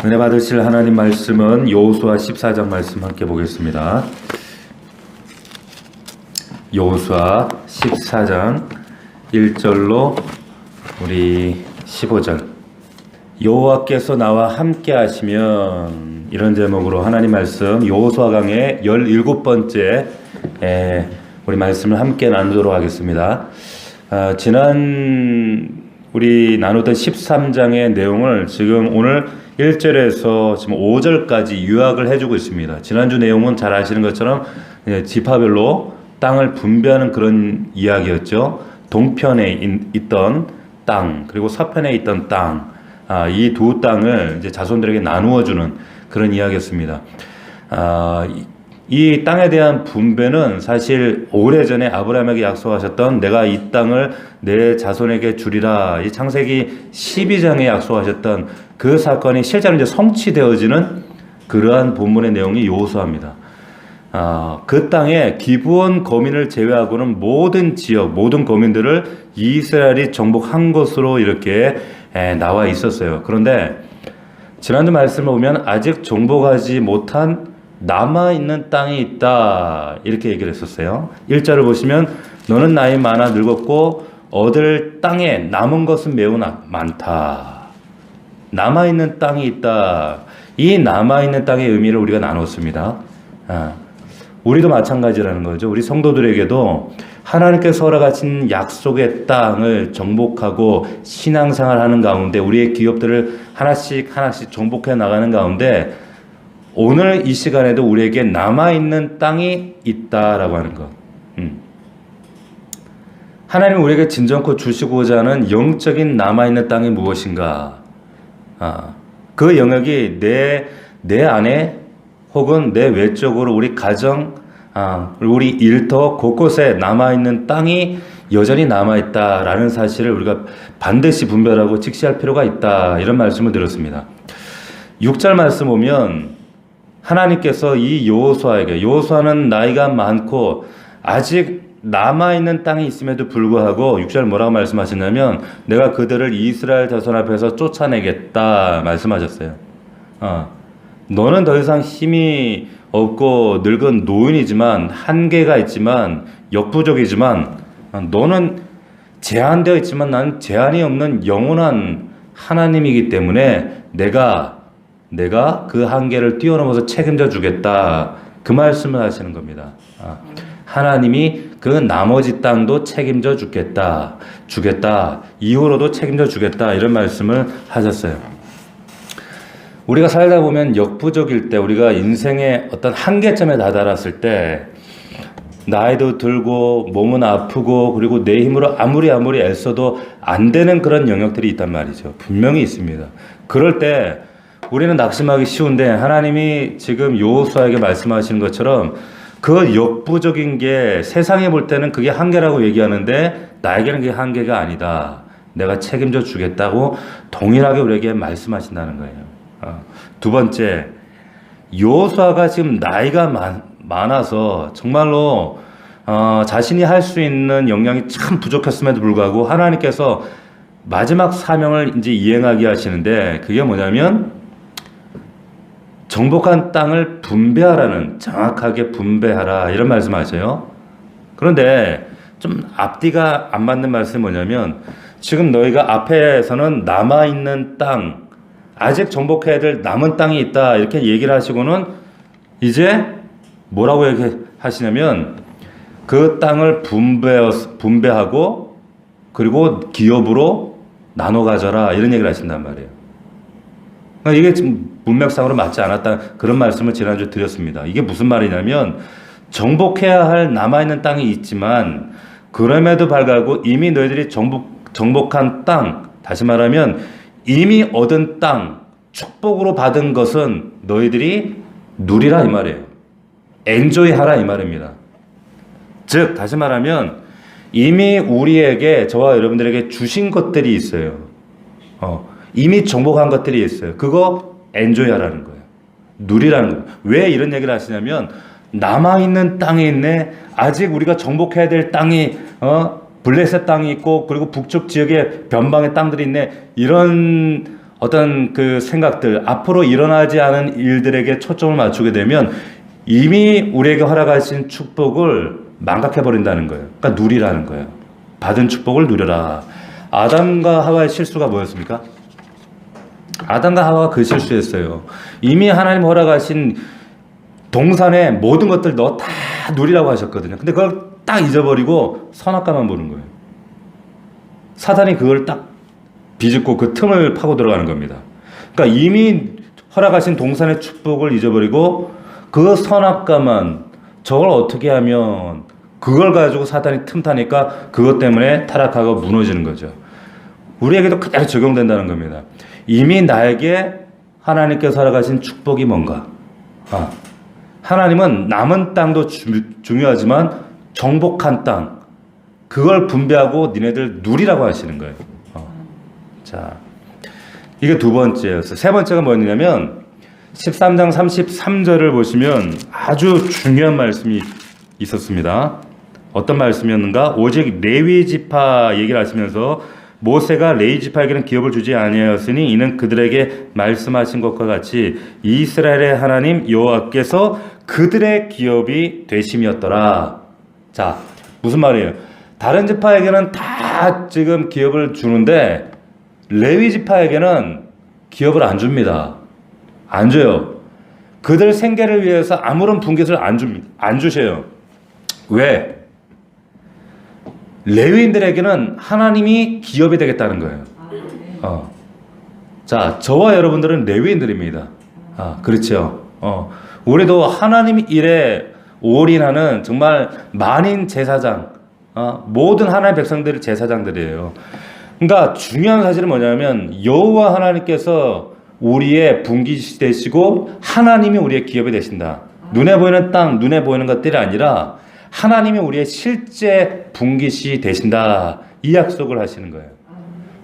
은혜 받으실 하나님 말씀은 여호수아 14장 말씀 함께 보겠습니다. 여호수아 14장 1절로 우리 15절. 여호와께서 나와 함께 하시면, 이런 제목으로 하나님 말씀 여호수아 강의 17번째 우리 말씀을 함께 나누도록 하겠습니다. 지난 우리 나누던 13장의 내용을 지금 오늘 1절에서 지금 5절까지 요약을 해주고 있습니다. 지난주 내용은 잘 아시는 것처럼 지파별로 땅을 분배하는 그런 이야기였죠. 동편에 있던 땅, 그리고 서편에 있던 땅, 이 두 땅을 이제 자손들에게 나누어 주는 그런 이야기였습니다. 이 땅에 대한 분배는 사실 오래전에 아브라함에게 약속하셨던 내가 이 땅을 내 자손에게 주리라, 이 창세기 12장에 약속하셨던 그 사건이 실제로 이제 성취되어지는 그러한 본문의 내용이 여호수아입니다. 그 땅에 기브온 거민을 제외하고는 모든 지역, 모든 거민들을 이스라엘이 정복한 것으로 이렇게 나와 있었어요. 그런데 지난주 말씀을 보면 아직 정복하지 못한 남아있는 땅이 있다, 이렇게 얘기를 했었어요. 1절을 보시면 너는 나이 많아 늙었고 얻을 땅에 남은 것은 매우 많다. 남아있는 땅이 있다. 이 남아있는 땅의 의미를 우리가 나눴습니다. 우리도 마찬가지라는 거죠. 우리 성도들에게도 하나님께서 허락하신 약속의 땅을 정복하고 신앙생활하는 가운데 우리의 기업들을 하나씩 정복해 나가는 가운데 오늘 이 시간에도 우리에게 남아있는 땅이 있다라고 하는 것. 하나님은 우리에게 진정코 주시고자 하는 영적인 남아있는 땅이 무엇인가? 그 영역이 내 안에 혹은 내 외적으로 우리 가정, 우리 일터 곳곳에 남아있는 땅이 여전히 남아있다라는 사실을 우리가 반드시 분별하고 직시할 필요가 있다, 이런 말씀을 드렸습니다. 6절 말씀 보면 하나님께서 이 여호수아는 나이가 많고 아직 남아있는 땅이 있음에도 불구하고 6절 뭐라고 말씀하셨냐면 내가 그들을 이스라엘 자손 앞에서 쫓아내겠다 말씀하셨어요. 너는 더 이상 힘이 없고 늙은 노인이지만 한계가 있지만 역부족이지만 너는 제한되어 있지만 나는 제한이 없는 영원한 하나님이기 때문에 내가 그 한계를 뛰어넘어서 책임져 주겠다, 그 말씀을 하시는 겁니다. 하나님이 그 나머지 땅도 책임져 주겠다, 이후로도 책임져 주겠다, 이런 말씀을 하셨어요. 우리가 살다 보면 역부족일 때, 우리가 인생의 어떤 한계점에 다다랐을 때 나이도 들고 몸은 아프고 그리고 내 힘으로 아무리 애써도 안 되는 그런 영역들이 있단 말이죠. 분명히 있습니다. 그럴 때 우리는 낙심하기 쉬운데 하나님이 지금 여호수아에게 말씀하시는 것처럼 그 역부족인 게 세상에 볼 때는 그게 한계라고 얘기하는데 나에게는 그게 한계가 아니다, 내가 책임져 주겠다고 동일하게 우리에게 말씀하신다는 거예요. 두 번째, 여호수아가 지금 나이가 많아서 정말로 자신이 할 수 있는 역량이 참 부족했음에도 불구하고 하나님께서 마지막 사명을 이제 이행하게 하시는데 그게 뭐냐면 정복한 땅을 분배하라는, 정확하게 분배하라, 이런 말씀하세요. 그런데 좀 앞뒤가 안 맞는 말씀이 뭐냐면 지금 너희가 앞에서는 남아있는 땅, 아직 정복해야 될 남은 땅이 있다, 이렇게 얘기를 하시고는 이제 뭐라고 얘기하시냐면 그 땅을 분배하고 그리고 기업으로 나눠 가져라, 이런 얘기를 하신단 말이에요. 이게 지금 문맥상으로 맞지 않았다, 그런 말씀을 지난주 드렸습니다. 이게 무슨 말이냐면 정복해야 할 남아있는 땅이 있지만 그럼에도 불구하고 이미 너희들이 정복한 땅, 다시 말하면 이미 얻은 땅, 축복으로 받은 것은 너희들이 누리라, 이 말이에요. 엔조이하라, 이 말입니다. 즉 다시 말하면 이미 우리에게, 저와 여러분들에게 주신 것들이 있어요. 이미 정복한 것들이 있어요. 그거 엔조이하라는 거예요. 누리라는 거예요. 왜 이런 얘기를 하시냐면 남아있는 땅이 있네, 아직 우리가 정복해야 될 땅이 블레셋 땅이 있고 그리고 북쪽 지역에 변방의 땅들이 있네, 이런 어떤 그 생각들, 앞으로 일어나지 않은 일들에게 초점을 맞추게 되면 이미 우리에게 허락하신 축복을 망각해버린다는 거예요. 그러니까 누리라는 거예요. 받은 축복을 누려라. 아담과 하와의 실수가 뭐였습니까? 아담과 하와가 그 실수였어요. 이미 하나님 허락하신 동산의 모든 것들 너 다 누리라고 하셨거든요. 근데 그걸 딱 잊어버리고 선악과만 보는 거예요. 사단이 그걸 딱 비집고 그 틈을 파고 들어가는 겁니다. 그러니까 이미 허락하신 동산의 축복을 잊어버리고 그 선악과만 저걸 어떻게 하면 그걸 가지고 사단이 틈타니까 그것 때문에 타락하고 무너지는 거죠. 우리에게도 그대로 적용된다는 겁니다. 이미 나에게 하나님께서 허락하신 축복이 뭔가? 하나님은 남은 땅도 중요하지만 정복한 땅, 그걸 분배하고 니네들 누리라고 하시는 거예요. 자, 이게 두 번째였어요. 세 번째가 뭐냐면 13장 33절을 보시면 아주 중요한 말씀이 있었습니다. 어떤 말씀이었는가? 오직 레위 지파 얘기를 하시면서 모세가 레위 지파에게는 기업을 주지 아니하였으니 이는 그들에게 말씀하신 것과 같이 이스라엘의 하나님 여호와께서 그들의 기업이 되심이었더라. 자, 무슨 말이에요? 다른 지파에게는 다 지금 기업을 주는데 레위 지파에게는 기업을 안 줍니다. 안 줘요. 그들 생계를 위해서 아무런 분깃을 안 줍니다. 안 주셔요. 왜? 레위인들에게는 하나님이 기업이 되겠다는 거예요. 자, 저와 여러분들은 레위인들입니다. 그렇죠. 우리도 하나님 일에 올인하는 정말 만인 제사장, 모든 하나님의 백성들이 제사장들이에요. 그러니까 중요한 사실은 뭐냐면 여호와 하나님께서 우리의 분깃이 되시고 하나님이 우리의 기업이 되신다. 눈에 보이는 땅, 눈에 보이는 것들이 아니라 하나님이 우리의 실제 분깃이 되신다. 이 약속을 하시는 거예요.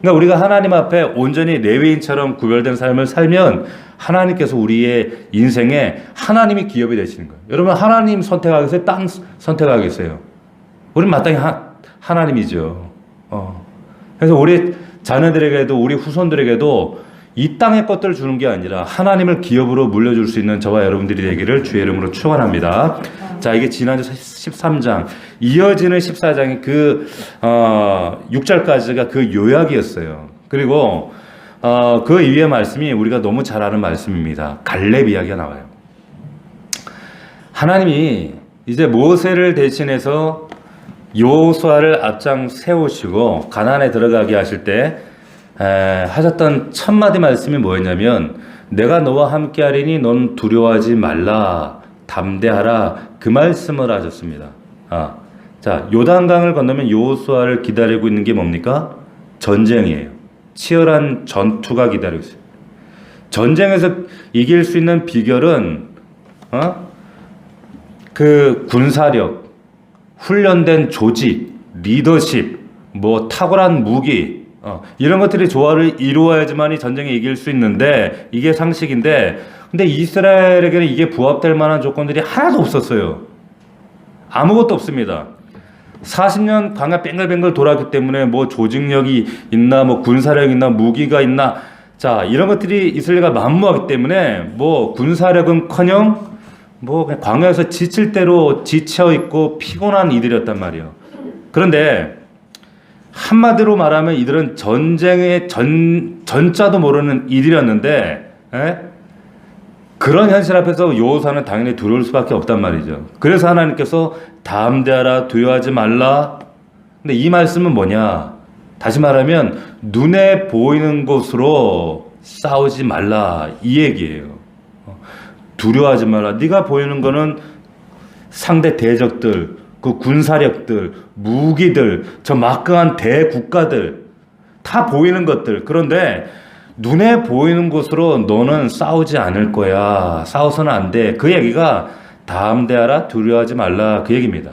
그러니까 우리가 하나님 앞에 온전히 레위인처럼 구별된 삶을 살면 하나님께서 우리의 인생에 하나님이 기업이 되시는 거예요. 여러분 하나님 선택하겠어요? 땅 선택하겠어요? 우리는 마땅히 하나님이죠. 그래서 우리 자녀들에게도 우리 후손들에게도 이 땅의 것들을 주는 게 아니라 하나님을 기업으로 물려줄 수 있는 저와 여러분들이 되기를 주의 이름으로 축원합니다. 자, 이게 지난주 13장 이어지는 14장이 그 6절까지가 그 요약이었어요. 그리고 그 이후의 말씀이 우리가 너무 잘 아는 말씀입니다. 갈렙 이야기가 나와요. 하나님이 이제 모세를 대신해서 여호수아를 앞장 세우시고 가나안에 들어가게 하실 때 하셨던 첫 마디 말씀이 뭐였냐면 내가 너와 함께하리니 넌 두려워하지 말라 담대하라 그 말씀을 하셨습니다. 자, 요단강을 건너면 여호수아를 기다리고 있는 게 뭡니까? 전쟁이에요. 치열한 전투가 기다리고 있어요. 전쟁에서 이길 수 있는 비결은 그 군사력, 훈련된 조직, 리더십, 뭐 탁월한 무기 이런 것들이 조화를 이루어야지만이 전쟁에 이길 수 있는데 이게 상식인데 근데 이스라엘에게는 이게 부합될 만한 조건들이 하나도 없었어요. 아무것도 없습니다. 40년 광야 뱅글뱅글 돌았기 때문에 뭐 조직력이 있나 뭐 군사력이 있나 무기가 있나 자 이런 것들이 이스라엘과 만무하기 때문에 뭐 군사력은커녕 뭐 그냥 광야에서 지칠 대로 지쳐 있고 피곤한 이들이었단 말이에요. 그런데 한마디로 말하면 이들은 전쟁의 전자도 모르는 이들이었는데 그런 현실 앞에서 여호수아는 당연히 두려울 수밖에 없단 말이죠. 그래서 하나님께서 담대하라 두려워하지 말라. 근데 이 말씀은 뭐냐? 다시 말하면 눈에 보이는 것으로 싸우지 말라 이 얘기예요. 두려워하지 말라. 네가 보이는 거는 상대 대적들, 그 군사력들, 무기들, 저 막강한 대국가들 다 보이는 것들. 그런데 눈에 보이는 곳으로 너는 싸우지 않을 거야. 싸워서는 안 돼. 그 얘기가 담대하라 두려워하지 말라 그 얘기입니다.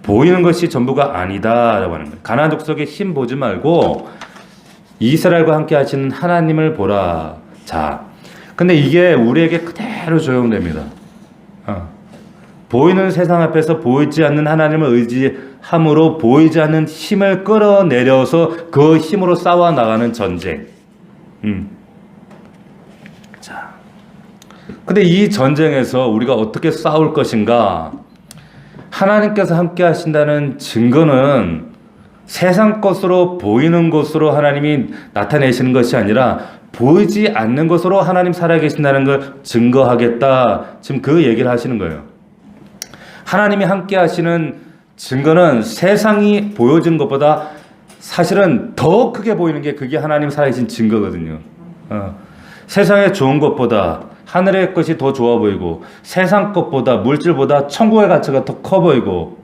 보이는 것이 전부가 아니다라고 하는 거예요. 가나안 족속의 힘 보지 말고 이스라엘과 함께 하시는 하나님을 보라. 자, 근데 이게 우리에게 그대로 적용됩니다. 보이는 세상 앞에서 보이지 않는 하나님을 의지함으로 보이지 않는 힘을 끌어내려서 그 힘으로 싸워 나가는 전쟁. 자, 근데 이 전쟁에서 우리가 어떻게 싸울 것인가? 하나님께서 함께 하신다는 증거는 세상 것으로 보이는 것으로 하나님이 나타내시는 것이 아니라 보이지 않는 것으로 하나님 살아계신다는 걸 증거하겠다. 지금 그 얘기를 하시는 거예요. 하나님이 함께 하시는 증거는 세상이 보여진 것보다 사실은 더 크게 보이는 게 그게 하나님 살아계신 증거거든요. 세상에 좋은 것보다 하늘의 것이 더 좋아 보이고 세상 것보다 물질보다 천국의 가치가 더 커 보이고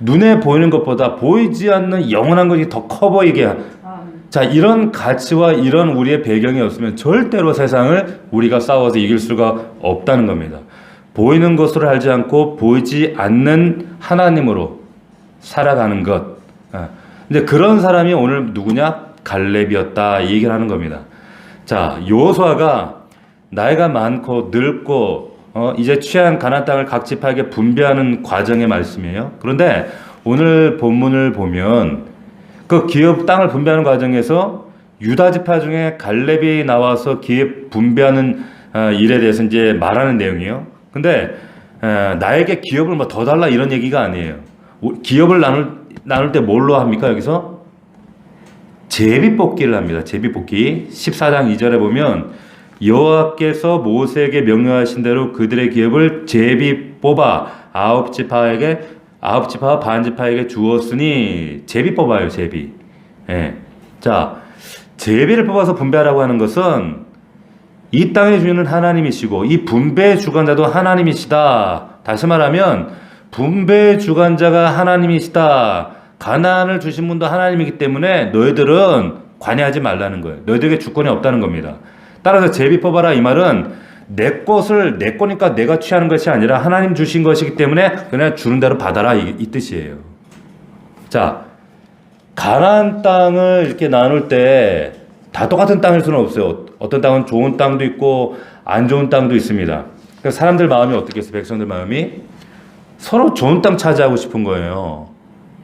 눈에 보이는 것보다 보이지 않는 영원한 것이 더 커 보이게 자, 이런 가치와 이런 우리의 배경이 없으면 절대로 세상을 우리가 싸워서 이길 수가 없다는 겁니다. 보이는 것으로 알지 않고 보이지 않는 하나님으로 살아가는 것. 근데 그런 사람이 오늘 누구냐? 갈렙이었다 이 얘기를 하는 겁니다. 자, 여호수아가 나이가 많고 늙고 이제 취한 가나안 땅을 각 지파에게 분배하는 과정의 말씀이에요. 그런데 오늘 본문을 보면 그 기업 땅을 분배하는 과정에서 유다 지파 중에 갈렙이 나와서 기업 분배하는 일에 대해서 이제 말하는 내용이에요. 근데 나에게 기업을 뭐 더 달라 이런 얘기가 아니에요. 기업을 나눌 때 뭘로 합니까? 여기서 제비뽑기를 합니다. 제비뽑기 14장 2절에 보면 여호와께서 모세에게 명령하신 대로 그들의 기업을 제비 뽑아 아홉 지파와 반 지파에게 주었으니 제비 뽑아요. 제비. 예. 자, 제비를 뽑아서 분배하라고 하는 것은 이 땅의 주인은 하나님이시고 이 분배의 주관자도 하나님이시다. 다시 말하면 분배의 주관자가 하나님이시다. 가나안을 주신 분도 하나님이기 때문에 너희들은 관여하지 말라는 거예요. 너희들에게 주권이 없다는 겁니다. 따라서 제비 뽑아라 이 말은 내 것을 내 거니까 내가 취하는 것이 아니라 하나님 주신 것이기 때문에 그냥 주는 대로 받아라 이 뜻이에요. 자, 가나안 땅을 이렇게 나눌 때 다 똑같은 땅일 수는 없어요. 어떤 땅은 좋은 땅도 있고 안 좋은 땅도 있습니다. 그러니까 사람들 마음이 어떻겠어요? 백성들 마음이 서로 좋은 땅 차지하고 싶은 거예요.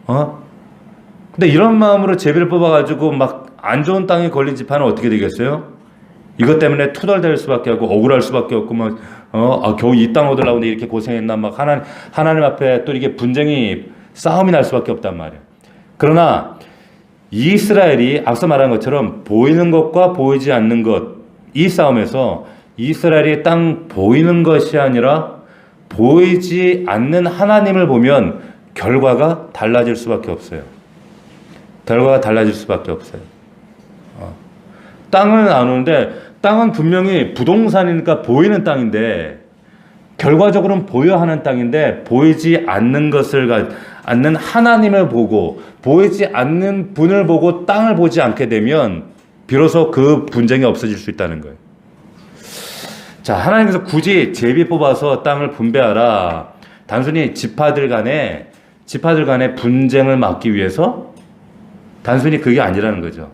근데 이런 마음으로 제비를 뽑아가지고 막 안 좋은 땅에 걸린 지파는 어떻게 되겠어요? 이것 때문에 투덜댈 수밖에 없고 억울할 수밖에 없고 막 겨우 이 땅 얻으려고 이렇게 고생했나 막 하나님 앞에 또 이게 분쟁이 싸움이 날 수밖에 없단 말이에요. 그러나 이스라엘이 앞서 말한 것처럼 보이는 것과 보이지 않는 것 이 싸움에서 이스라엘이 땅 보이는 것이 아니라 보이지 않는 하나님을 보면 결과가 달라질 수밖에 없어요. 결과가 달라질 수밖에 없어요. 땅을 나누는데 땅은 분명히 부동산이니까 보이는 땅인데 결과적으로는 보여하는 땅인데 보이지 않는 것을 않는 하나님을 보고 보이지 않는 분을 보고 땅을 보지 않게 되면 비로소 그 분쟁이 없어질 수 있다는 거예요. 자, 하나님께서 굳이 제비 뽑아서 땅을 분배하라. 단순히 지파들 간의 분쟁을 막기 위해서 단순히 그게 아니라는 거죠.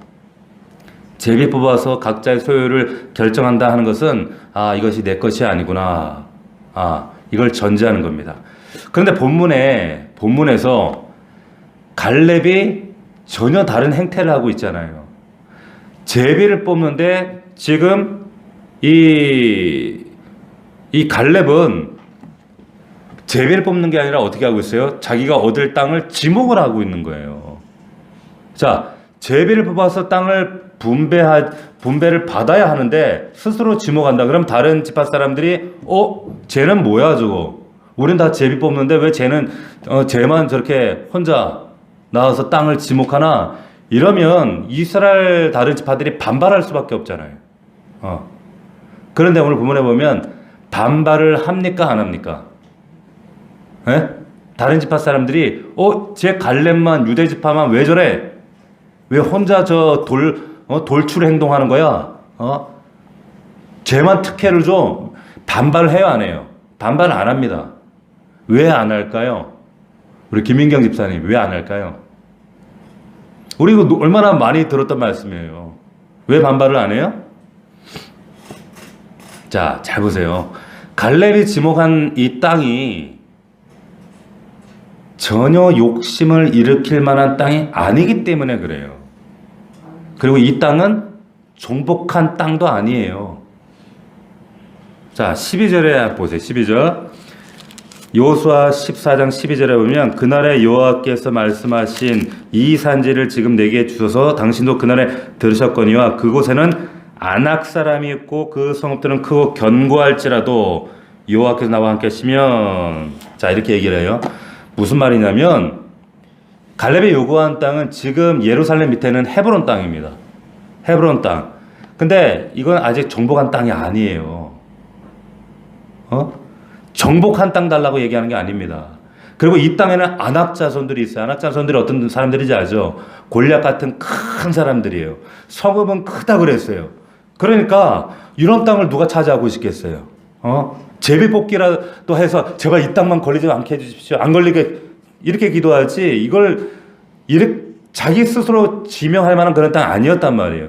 제비 뽑아서 각자의 소유를 결정한다 하는 것은 이것이 내 것이 아니구나. 이걸 전제하는 겁니다. 그런데 본문에서 갈렙이 전혀 다른 행태를 하고 있잖아요. 제비를 뽑는데 지금 이 갈렙은 제비를 뽑는 게 아니라 어떻게 하고 있어요? 자기가 얻을 땅을 지목을 하고 있는 거예요. 자, 제비를 뽑아서 땅을 분배를 받아야 하는데 스스로 지목한다. 그럼 다른 지파 사람들이 쟤는 뭐야 저거? 우린 다 제비 뽑는데 왜 쟤는 쟤만 저렇게 혼자 나와서 땅을 지목하나? 이러면 이스라엘 다른 지파들이 반발할 수밖에 없잖아요. 그런데 오늘 본문에 보면 반발을 합니까 안 합니까? 예? 다른 지파 사람들이 쟤 갈렙만 유대 지파만 왜 저래? 왜 혼자 저 돌출 행동하는 거야? 쟤만 특혜를 줘? 반발해요 안 해요? 반발 안 합니다. 왜 안 할까요? 우리 김민경 집사님 왜 안 할까요? 우리 이거 얼마나 많이 들었던 말씀이에요. 왜 반발을 안 해요? 자, 잘 보세요. 갈렙이 지목한 이 땅이 전혀 욕심을 일으킬 만한 땅이 아니기 때문에 그래요. 그리고 이 땅은 정복한 땅도 아니에요. 자, 12절에 보세요. 12절. 여호수아 14장 12절에 보면 그날에 여호와께서 말씀하신 이 산지를 지금 내게 주셔서 당신도 그날에 들으셨거니와 그곳에는 아낙 사람이 있고 그 성읍들은 크고 견고할지라도 여호와께서 나와 함께 하시면, 자, 이렇게 얘기를 해요. 무슨 말이냐면 갈렙이 요구한 땅은 지금 예루살렘 밑에는 헤브론 땅입니다. 헤브론 땅. 근데 이건 아직 정복한 땅이 아니에요. 정복한 땅 달라고 얘기하는 게 아닙니다. 그리고 이 땅에는 아낙 자손들이 있어요. 아낙 자손들이 어떤 사람들인지 알죠? 골리앗 같은 큰 사람들이에요. 성읍은 크다 그랬어요. 그러니까 이런 땅을 누가 차지하고 싶겠어요? 제비뽑기라도 해서 제발 이 땅만 걸리지 않게 해주십시오. 안 걸리게 이렇게 기도하지 이걸 이렇게 자기 스스로 지명할 만한 그런 땅 아니었단 말이에요.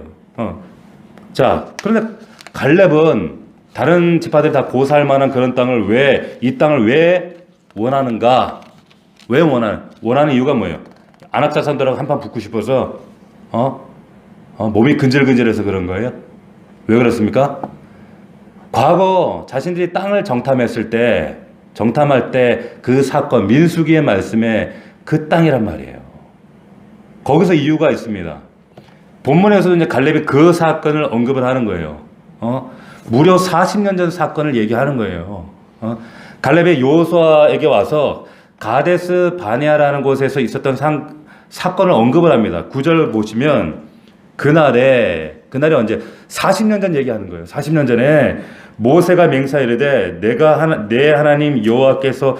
자, 그런데 갈렙은 다른 지파들이 다 고사할 만한 그런 땅을 이 땅을 왜 원하는가? 왜 원하는 이유가 뭐예요? 아낙 자손들하고 한판 붙고 싶어서 몸이 근질근질해서 그런 거예요? 왜 그렇습니까? 과거 자신들이 땅을 정탐할 때 그 사건, 민수기의 말씀에 그 땅이란 말이에요. 거기서 이유가 있습니다. 본문에서도 이제 갈렙이 그 사건을 언급을 하는 거예요. 무려 40년 전 사건을 얘기하는 거예요. 갈렙이 여호수아에게 와서 가데스 바네아라는 곳에서 있었던 사건을 언급을 합니다. 9절 보시면 그날이 언제? 40년 전 얘기하는 거예요. 40년 전에 모세가 맹세하이르되 내가 내 하나님 여호와께서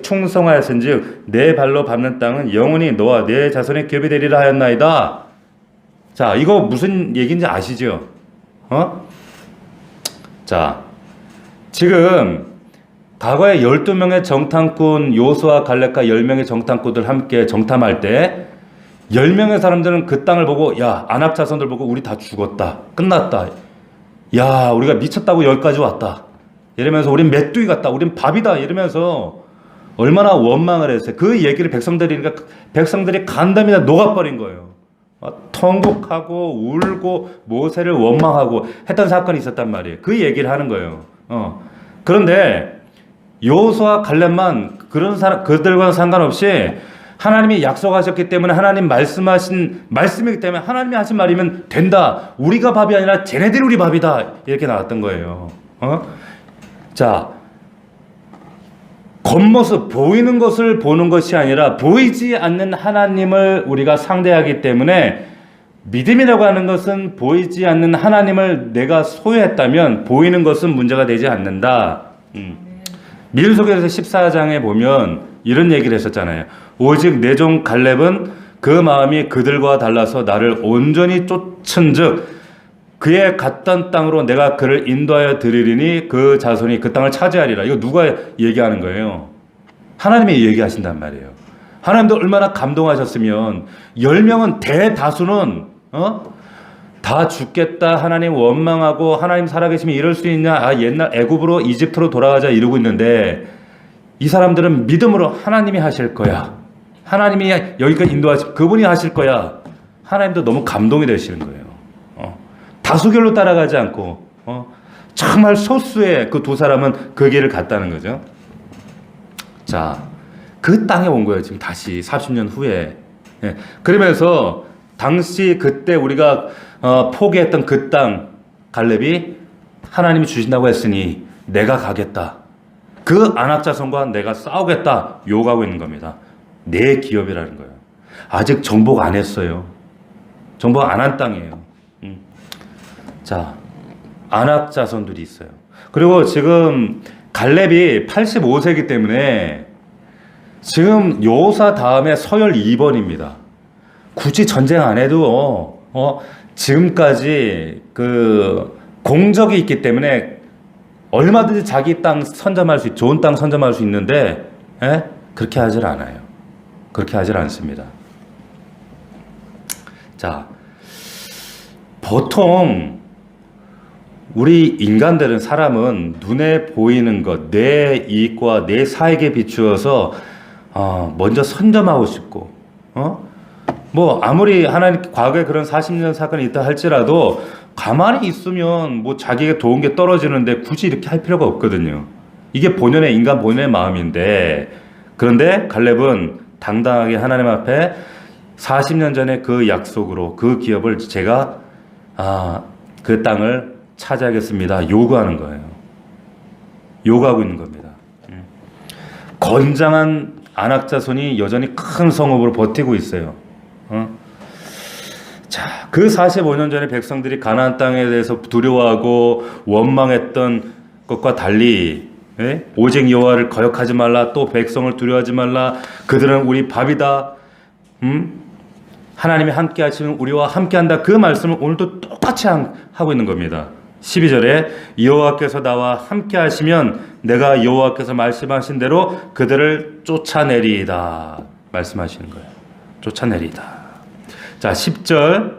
충성하였은즉 내 발로 밟는 땅은 영원히 너와 내 자손의 기업이 되리라 하였나이다. 자, 이거 무슨 얘기인지 아시죠? 자, 지금 과거에 12명의 정탐꾼 여호수아 갈렙과 10명의 정탐꾼들 함께 정탐할 때 10명의 사람들은 그 땅을 보고 야, 아낙 자손들 보고 우리 다 죽었다. 끝났다. 야, 우리가 미쳤다고 여기까지 왔다. 이러면서 우린 메뚜기 같다. 우린 밥이다. 이러면서 얼마나 원망을 했어요. 그 얘기를 백성들이 간담이 다 녹아버린 거예요. 통곡하고 울고 모세를 원망하고 했던 사건이 있었단 말이에요. 그 얘기를 하는 거예요. 그런데 여호수아 갈렙만 그들과는 상관없이 하나님이 약속하셨기 때문에 하나님 말씀이기 때문에 하나님이 하신 말이면 된다. 우리가 밥이 아니라 쟤네들이 우리 밥이다. 이렇게 나왔던 거예요. 자, 겉모습 보이는 것을 보는 것이 아니라 보이지 않는 하나님을 우리가 상대하기 때문에 믿음이라고 하는 것은 보이지 않는 하나님을 내가 소유했다면 보이는 것은 문제가 되지 않는다. 민수기에서 14장에 보면 이런 얘기를 했었잖아요. 오직 내 종 갈렙은 그 마음이 그들과 달라서 나를 온전히 쫓은즉 그의 갔던 땅으로 내가 그를 인도하여 드리리니 그 자손이 그 땅을 차지하리라. 이거 누가 얘기하는 거예요? 하나님이 얘기하신단 말이에요. 하나님도 얼마나 감동하셨으면 10명은 대다수는 다 죽겠다. 하나님 원망하고 하나님 살아계시면 이럴 수 있냐. 옛날 애굽으로 이집트로 돌아가자 이러고 있는데 이 사람들은 믿음으로 하나님이 하실 거야. 하나님이 여기까지 인도하시 그분이 하실 거야. 하나님도 너무 감동이 되시는 거예요. 다수결로 따라가지 않고 정말 소수의 그 두 사람은 그 길을 갔다는 거죠. 자, 그 땅에 온 거예요. 지금 다시 40년 후에. 그러면서 당시 그때 우리가 포기했던 그 땅 갈렙이 하나님이 주신다고 했으니 내가 가겠다. 그 아낙 자손과 내가 싸우겠다. 요구하고 있는 겁니다. 내 기업이라는 거예요. 아직 정복 안 했어요. 정복 안 한 땅이에요. 자, 아낙 자손들이 있어요. 그리고 지금 갈렙이 85세이기 때문에 지금 여호사 다음에 서열 2번입니다. 굳이 전쟁 안 해도 지금까지 그 공적이 있기 때문에 얼마든지 자기 땅 선점할 수 좋은 땅 선점할 수 있는데 그렇게 하질 않아요. 그렇게 하질 않습니다. 자, 보통 우리 인간들은 사람은 눈에 보이는 것, 내 이익과 내 사익에 비추어서 먼저 선점하고 싶고 뭐 아무리 하나님 과거에 그런 40년 사건이 있다 할지라도 가만히 있으면 뭐 자기가 도운 게 떨어지는데 굳이 이렇게 할 필요가 없거든요. 이게 본연의 인간 본연의 마음인데, 그런데 갈렙은 당당하게 하나님 앞에 40년 전에 그 약속으로 그 기업을 제가 그 땅을 차지하겠습니다 요구하는 거예요. 요구하고 있는 겁니다. 건장한 아낙 자손이 여전히 큰 성읍으로 버티고 있어요. 자, 그 45년 전에 백성들이 가나안 땅에 대해서 두려워하고 원망했던 것과 달리, 오직 여호와를 거역하지 말라, 또 백성을 두려워하지 말라, 그들은 우리 밥이다, 하나님이 함께 하시면 우리와 함께 한다, 그 말씀을 오늘도 똑같이 하고 있는 겁니다. 12절에 여호와께서 나와 함께 하시면 내가 여호와께서 말씀하신 대로 그들을 쫓아내리이다 말씀하시는 거예요. 쫓아내리이다. 자, 10절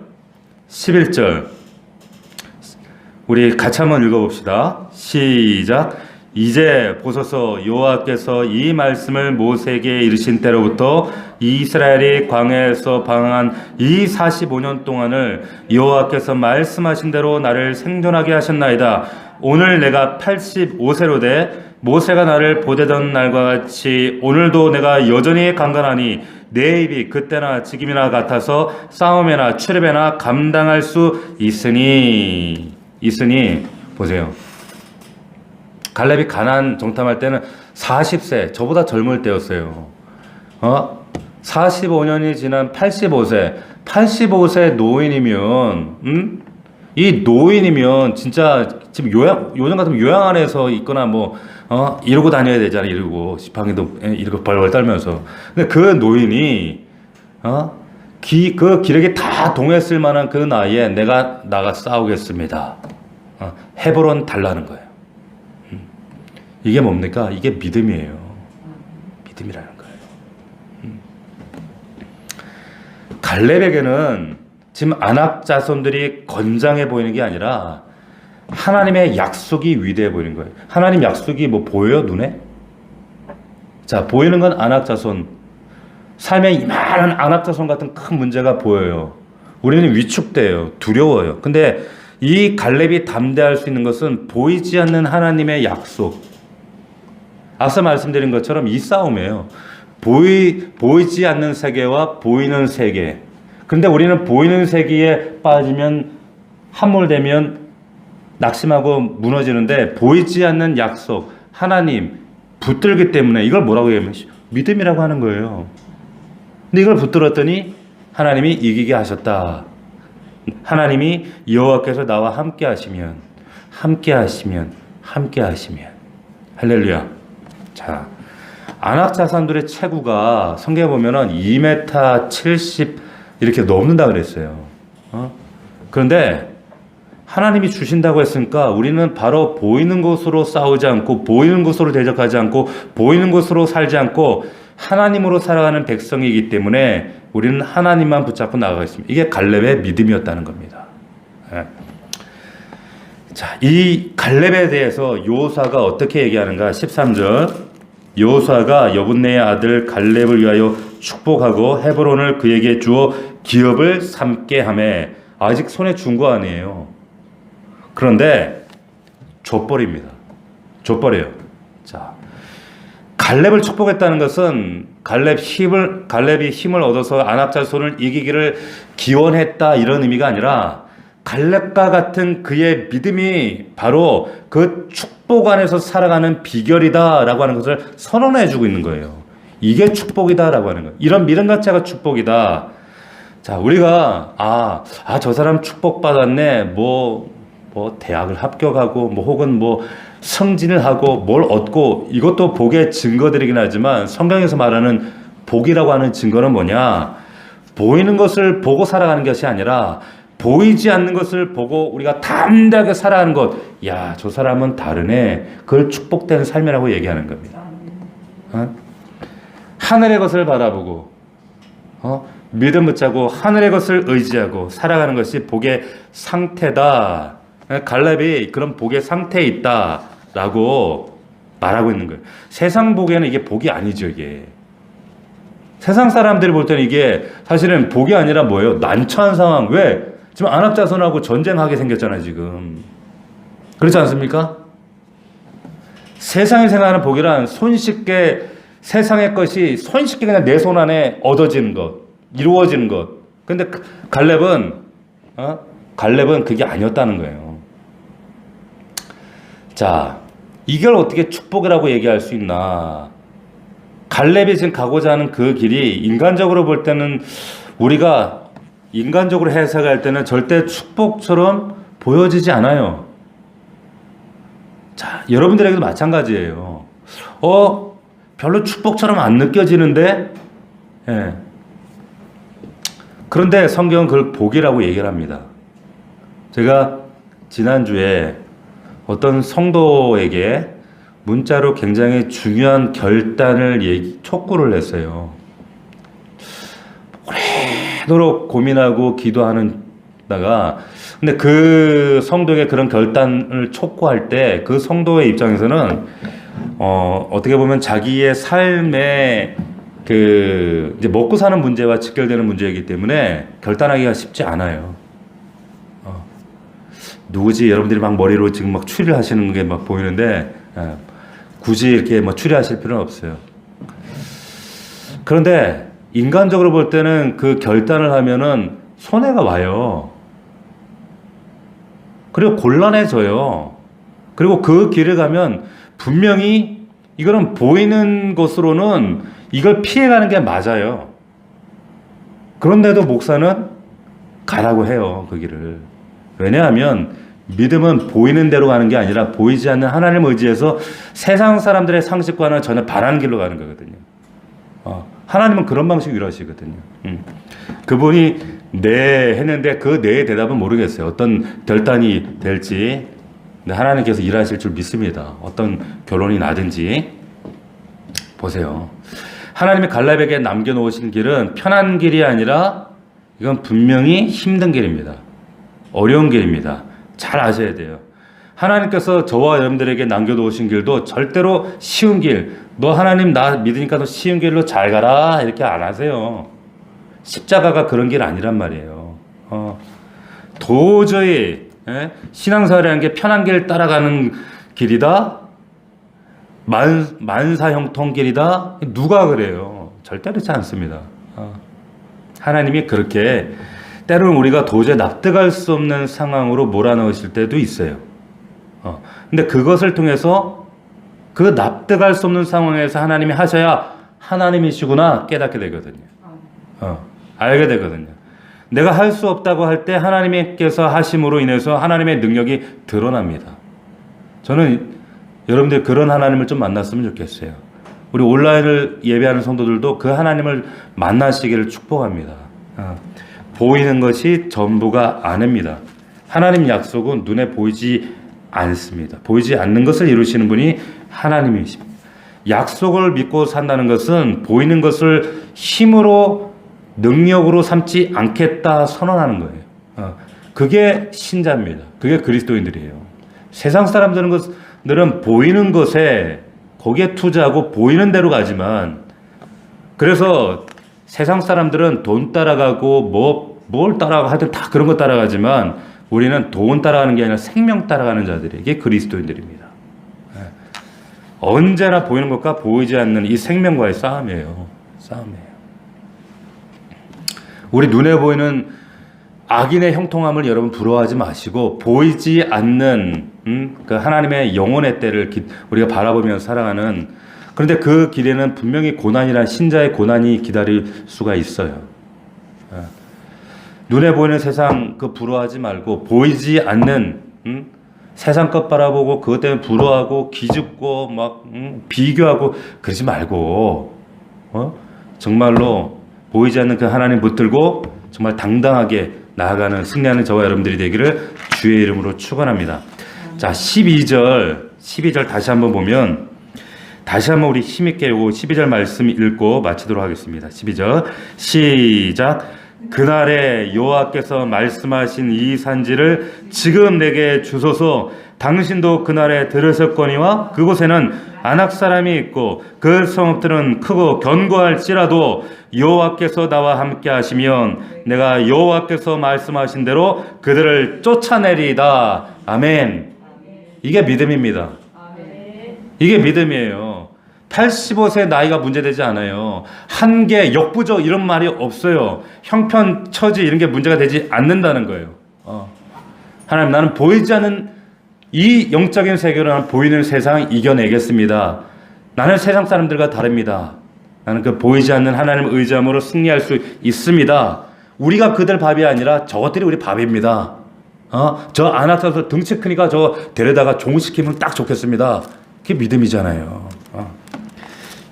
11절 우리 같이 한번 읽어봅시다. 시작. 이제 보소서, 여호와께서 이 말씀을 모세에게 이르신 때로부터 이스라엘이 광야에서 방황한 이 45년 동안을 여호와께서 말씀하신 대로 나를 생존하게 하셨나이다. 오늘 내가 85세로 돼 모세가 나를 보내던 날과 같이 오늘도 내가 여전히 강건하니 내 입이 그때나 지금이나 같아서 싸움에나 출입에나 감당할 수 있으니 보세요. 갈렙이 가나안 정탐할 때는 40세, 저보다 젊을 때였어요. 45년이 지난 85세 노인이면, 이 노인이면 진짜 지금 요즘 같으면 요양 안에서 있거나 이러고 다녀야 되잖아. 이러고 지팡이도 이러고 벌벌 떨면서. 근데 그 노인이 그 기력이 다 동했을 만한 그 나이에 내가 나가 싸우겠습니다. 헤브론 달라는 거예요. 이게 뭡니까? 이게 믿음이에요. 믿음이라는 거예요. 갈렙에게는 지금 아낙 자손들이 건장해 보이는 게 아니라 하나님의 약속이 위대해 보이는 거예요. 하나님 약속이 보여요, 눈에? 자, 보이는 건 아낙 자손. 삶에 이만한 아낙 자손 같은 큰 문제가 보여요. 우리는 위축돼요. 두려워요. 근데 이 갈렙이 담대할 수 있는 것은 보이지 않는 하나님의 약속. 앞서 말씀드린 것처럼 이 싸움이에요. 보이지 않는 세계와 보이는 세계. 그런데 우리는 보이는 세계에 빠지면 함몰되면 낙심하고 무너지는데 보이지 않는 약속, 하나님 붙들기 때문에 이걸 뭐라고 얘기하면 믿음이라고 하는 거예요. 근데 이걸 붙들었더니 하나님이 이기게 하셨다. 하나님이 여호와께서 나와 함께 하시면 할렐루야. 자, 아낙 자손들의 체구가 성경에 보면은 2m 70 이렇게 넘는다 그랬어요. 그런데 하나님이 주신다고 했으니까 우리는 바로 보이는 것으로 싸우지 않고 보이는 것으로 대적하지 않고 보이는 것으로 살지 않고 하나님으로 살아가는 백성이기 때문에 우리는 하나님만 붙잡고 나아가겠습니다. 이게 갈렙의 믿음이었다는 겁니다. 자, 이 갈렙에 대해서 여호수아가 어떻게 얘기하는가? 13절. 여호수아가 여분네의 아들 갈렙을 위하여 축복하고 헤브론을 그에게 주어 기업을 삼게 하매, 아직 손에 준 거 아니에요. 그런데 족벌입니다. 족벌이에요. 자, 갈렙을 축복했다는 것은 갈렙이 힘을 얻어서 아낙 자손을 이기기를 기원했다 이런 의미가 아니라 갈렙과 같은 그의 믿음이 바로 그 축복 안에서 살아가는 비결이다라고 하는 것을 선언해 주고 있는 거예요. 이게 축복이다라고 하는 거예요. 이런 믿음 자체가 축복이다. 자, 우리가 저 사람 축복받았네. 대학을 합격하고 혹은 승진을 하고 뭘 얻고, 이것도 복의 증거들이긴 하지만 성경에서 말하는 복이라고 하는 증거는 뭐냐? 보이는 것을 보고 살아가는 것이 아니라 보이지 않는 것을 보고 우리가 담대하게 살아가는 것. 야, 저 사람은 다르네. 그걸 축복된 삶이라고 얘기하는 겁니다. 하늘의 것을 바라보고 믿음 붙잡고 하늘의 것을 의지하고 살아가는 것이 복의 상태다. 갈렙이 그런 복의 상태에 있다라고 말하고 있는 거예요. 세상 보기에는 이게 복이 아니죠. 이게 세상 사람들이 볼 때는 이게 사실은 복이 아니라 뭐예요? 난처한 상황. 왜? 지금 안압자손하고 전쟁하게 생겼잖아요, 지금. 그렇지 않습니까? 세상에 생각하는 복이란 손쉽게 세상의 것이 손쉽게 그냥 내 손 안에 얻어지는 것, 이루어지는 것. 근데 갈렙은 그게 아니었다는 거예요. 자, 이걸 어떻게 축복이라고 얘기할 수 있나? 갈렙이 지금 가고자 하는 그 길이 인간적으로 볼 때는 우리가 인간적으로 해석할 때는 절대 축복처럼 보여지지 않아요. 자, 여러분들에게도 마찬가지예요. 별로 축복처럼 안 느껴지는데, 예. 그런데 성경은 그걸 복이라고 얘기를 합니다. 제가 지난주에 어떤 성도에게 문자로 굉장히 중요한 결단을 촉구를 했어요. 오래도록 고민하고 기도하다가 근데 그 성도에게 그런 결단을 촉구할 때 그 성도의 입장에서는 어떻게 보면 자기의 삶에 이제 먹고 사는 문제와 직결되는 문제이기 때문에 결단하기가 쉽지 않아요. 누구지? 여러분들이 막 머리로 지금 막 추리를 하시는 게 막 보이는데 굳이 이렇게 뭐 추리하실 필요는 없어요. 그런데 인간적으로 볼 때는 그 결단을 하면은 손해가 와요. 그리고 곤란해져요. 그리고 그 길을 가면 분명히 이거는 보이는 것으로는 이걸 피해가는 게 맞아요. 그런데도 목사는 가라고 해요, 그 길을. 왜냐하면 믿음은 보이는 대로 가는 게 아니라 보이지 않는 하나님을 의지해서 세상 사람들의 상식과는 전혀 반하는 길로 가는 거거든요. 하나님은 그런 방식으로 일하시거든요. 그분이 네 했는데 그 네의 대답은 모르겠어요. 어떤 결단이 될지. 근데 하나님께서 일하실 줄 믿습니다. 어떤 결론이 나든지. 보세요. 하나님이 갈렙에게 남겨놓으신 길은 편한 길이 아니라 이건 분명히 힘든 길입니다. 어려운 길입니다. 잘 아셔야 돼요. 하나님께서 저와 여러분들에게 남겨놓으신 길도 절대로 쉬운 길, 너 하나님 나 믿으니까 너 쉬운 길로 잘 가라 이렇게 안 하세요. 십자가가 그런 길 아니란 말이에요. 도저히 신앙생활이라는 게 편한 길 따라가는 길이다? 만사형통 길이다? 누가 그래요? 절대 그렇지 않습니다. 하나님이 그렇게 때로는 우리가 도저히 납득할 수 없는 상황으로 몰아넣으실 때도 있어요. 근데 그것을 통해서 그 납득할 수 없는 상황에서 하나님이 하셔야 하나님이시구나 깨닫게 되거든요. 알게 되거든요. 내가 할 수 없다고 할 때 하나님께서 하심으로 인해서 하나님의 능력이 드러납니다. 저는 여러분들 그런 하나님을 좀 만났으면 좋겠어요. 우리 온라인을 예배하는 성도들도 그 하나님을 만나시기를 축복합니다. 보이는 것이 전부가 아닙니다. 하나님 약속은 눈에 보이지 않습니다. 보이지 않는 것을 이루시는 분이 하나님이십니다. 약속을 믿고 산다는 것은 보이는 것을 힘으로 능력으로 삼지 않겠다 선언하는 거예요. 그게 신자입니다. 그게 그리스도인들이에요. 세상 사람들은 보이는 것에 거기에 투자하고 보이는 대로 가지만 그래서 세상 사람들은 돈 따라가고 뭘 따라가고 하여튼 다 그런 거 따라가지만 우리는 돈 따라가는 게 아니라 생명 따라가는 자들이 이게 그리스도인들입니다. 언제나 보이는 것과 보이지 않는 이 생명과의 싸움이에요. 우리 눈에 보이는 악인의 형통함을 여러분 부러워하지 마시고 보이지 않는 그 하나님의 영혼의 때를 우리가 바라보면서 살아가는 그런데 그 길에는 분명히 고난이란 신자의 고난이 기다릴 수가 있어요. 눈에 보이는 세상 그 부러워하지 말고 보이지 않는 세상 것 바라보고 그것 때문에 부러워하고 기죽고 막 비교하고 그러지 말고 정말로 보이지 않는 그 하나님 붙들고 정말 당당하게 나아가는 승리하는 저와 여러분들이 되기를 주의 이름으로 축원합니다. 자, 12절 다시 한번 보면 다시 한번 우리 힘있게 요거 12절 말씀 읽고 마치도록 하겠습니다. 12절 시작. 그날에 여호와께서 말씀하신 이 산지를 지금 내게 주소서. 당신도 그날에 들으셨거니와 그곳에는 아낙 사람이 있고 그 성읍들은 크고 견고할지라도 여호와께서 나와 함께 하시면 내가 여호와께서 말씀하신 대로 그들을 쫓아내리이다. 아멘. 이게 믿음입니다. 이게 믿음이에요. 85세 나이가 문제되지 않아요. 한계, 역부족 이런 말이 없어요. 형편, 처지 이런 게 문제가 되지 않는다는 거예요. 하나님, 나는 보이지 않는 이 영적인 세계로 나는 보이는 세상 이겨내겠습니다. 나는 세상 사람들과 다릅니다. 나는 그 보이지 않는 하나님을 의지함으로 승리할 수 있습니다. 우리가 그들 밥이 아니라 저것들이 우리 밥입니다. 저 안아서 등치 크니까 저 데려다가 종시키면 딱 좋겠습니다. 그게 믿음이잖아요.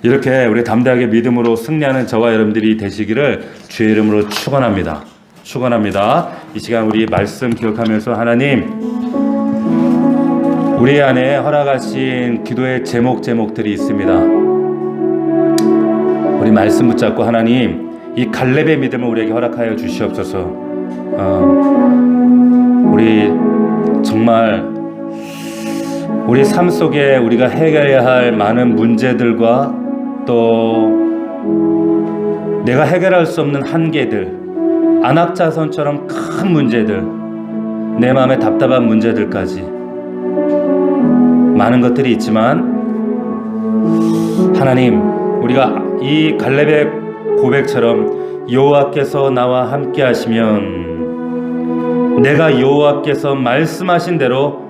이렇게 우리 담대하게 믿음으로 승리하는 저와 여러분들이 되시기를 주의 이름으로 축원합니다. 축원합니다. 이 시간 우리 말씀 기억하면서 하나님, 우리 안에 허락하신 기도의 제목들이 있습니다. 우리 말씀 붙잡고 하나님, 이 갈렙의 믿음을 우리에게 허락하여 주시옵소서. 우리 정말 우리 삶 속에 우리가 해결해야 할 많은 문제들과 또 내가 해결할 수 없는 한계들, 안악자손처럼 큰 문제들, 내 마음에 답답한 문제들까지 많은 것들이 있지만 하나님, 우리가 이 갈렙의 고백처럼 여호와께서 나와 함께 하시면 내가 여호와께서 말씀하신 대로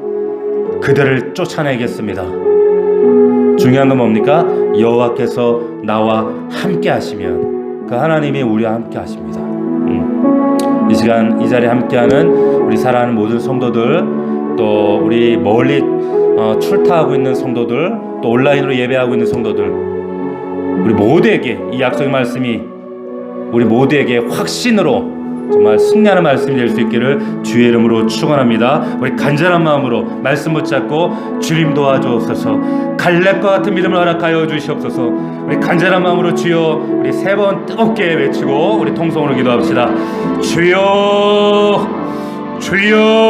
그들을 쫓아내겠습니다. 중요한 건 뭡니까? 여호와께서 나와 함께 하시면 그 하나님이 우리와 함께 하십니다. 이 시간 이 자리에 함께하는 우리 사랑하는 모든 성도들, 또 우리 멀리 출타하고 있는 성도들, 또 온라인으로 예배하고 있는 성도들, 우리 모두에게 이 약속의 말씀이 우리 모두에게 확신으로 정말 승리하는 말씀이 될 수 있기를 주의 이름으로 축원합니다. 우리 간절한 마음으로 말씀 붙잡고 주님 도와주옵소서. 갈렙과 같은 믿음을 허락하여 주시옵소서. 우리 간절한 마음으로 주여, 우리 세 번 뜨겁게 외치고 우리 통성으로 기도합시다. 주여, 주여.